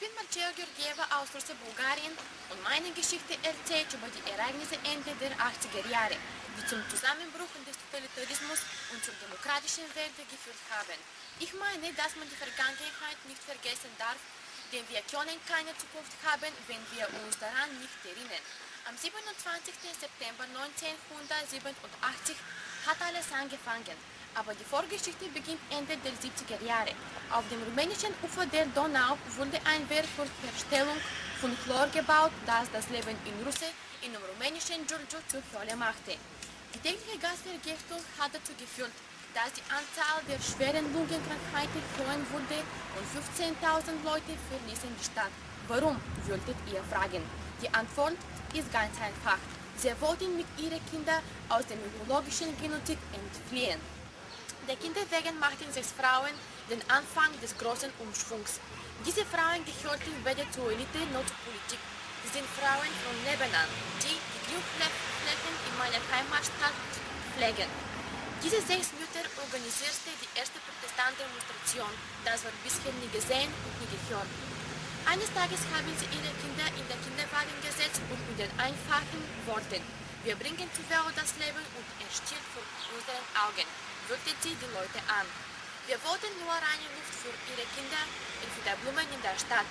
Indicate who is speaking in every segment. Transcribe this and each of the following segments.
Speaker 1: bin Marcel Georgieva aus Russland, Bulgarien und meine Geschichte erzählt über die Ereignisse Ende der 80er Jahre, die zum Zusammenbruch des Totalitarismus und zum demokratischen Wende geführt haben. Ich meine, dass man die Vergangenheit nicht vergessen darf, denn wir können keine Zukunft haben, wenn wir uns daran nicht erinnern. Am 27. September 1987 hat alles angefangen. Aber die Vorgeschichte beginnt Ende der 70er Jahre. Auf dem rumänischen Ufer der Donau wurde ein Werk zur Herstellung von Chlor gebaut, das das Leben in Russe, in dem rumänischen Giurgiu, zur Hölle machte. Die tägliche Gasvergiftung hat dazu geführt, dass die Anzahl der schweren Lungenkrankheiten höher wurde und 15.000 Leute verließen die Stadt. Warum, würdet ihr fragen? Die Antwort ist ganz einfach. Sie wollten mit ihren Kindern aus dem ökologischen Genozid entfliehen. Der Kinder wegen machten 6 Frauen den Anfang des großen Umschwungs. Diese Frauen gehörten weder zur Elite noch zur Politik. Sie sind Frauen von nebenan, die die Glückflächen in meiner Heimatstadt pflegen. Diese 6 Mütter organisierten die erste Protestantendemonstration. Das war bisher nie gesehen und nie gehört. Eines Tages haben sie ihre Kinder in den Kinderwagen gesetzt und mit den einfachen Worten: Wir bringen zur Welt das Leben und es stirbt vor unseren Augen, wirkte sie die Leute an. Wir wollten nur reine Luft für ihre Kinder und für die Blumen in der Stadt.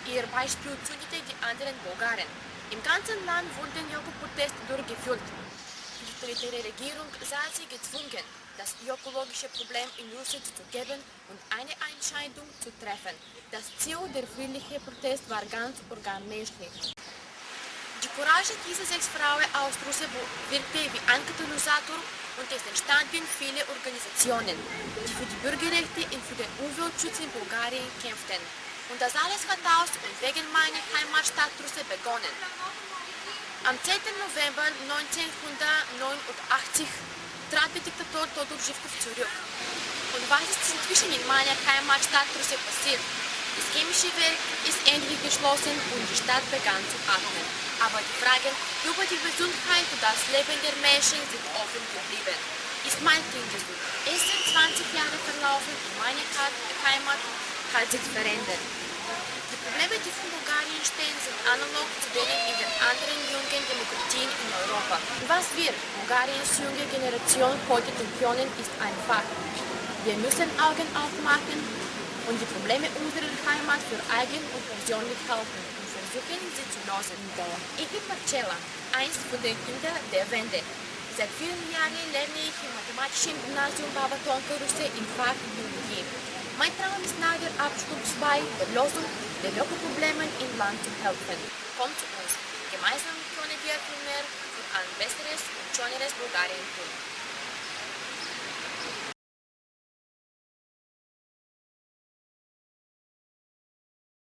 Speaker 1: Ihr Beispiel zündete die anderen Bulgaren. Im ganzen Land wurden Öko-Proteste durchgeführt. Die totalitäre Regierung sah sie gezwungen, das ökologische Problem in Russland zu geben und eine Entscheidung zu treffen. Das Ziel der friedlichen Protest war ganz menschlich. Die Courage dieser 6 Frauen aus Russland wirkte wie ein Katalysator und es entstanden viele Organisationen, die für die Bürgerrechte und für den Umweltschutz in Bulgarien kämpften. Und das alles hat aus und wegen meiner Heimatstadt Russland begonnen. Am 10. November 1989 trat der Diktator Todor Zhivkov zurück. Und was ist inzwischen in meiner Heimatstadt Russland passiert? Das chemische Werk ist endlich geschlossen und die Stadt begann zu atmen. Aber die Fragen über die Gesundheit und das Leben der Menschen sind offen geblieben. Ist mein Kind gesund? Es sind 20 Jahre verlaufen und meine Heimat hat sich verändert. Die Probleme, die für Bulgarien stehen, sind analog zu denen in den anderen jungen Demokratien in Europa. Was wir, Bulgariens junge Generation, heute tun können, ist einfach: Wir müssen Augen aufmachen und die Probleme unserer Heimat für eigen und persönlich halten und versuchen, sie zu lösen. Ich bin Marcela, eins von den Kindern der Wende. Seit vielen Jahren lerne ich im mathematischen Gymnasium Baba Tonka Russe im Fach Biologie. Mein Traum ist nach der Abschluss bei der Lösung der Ökoprobleme im Land zu helfen. Kommt zu uns. Gemeinsam können wir viel mehr für ein besseres und schöneres Bulgarien tun.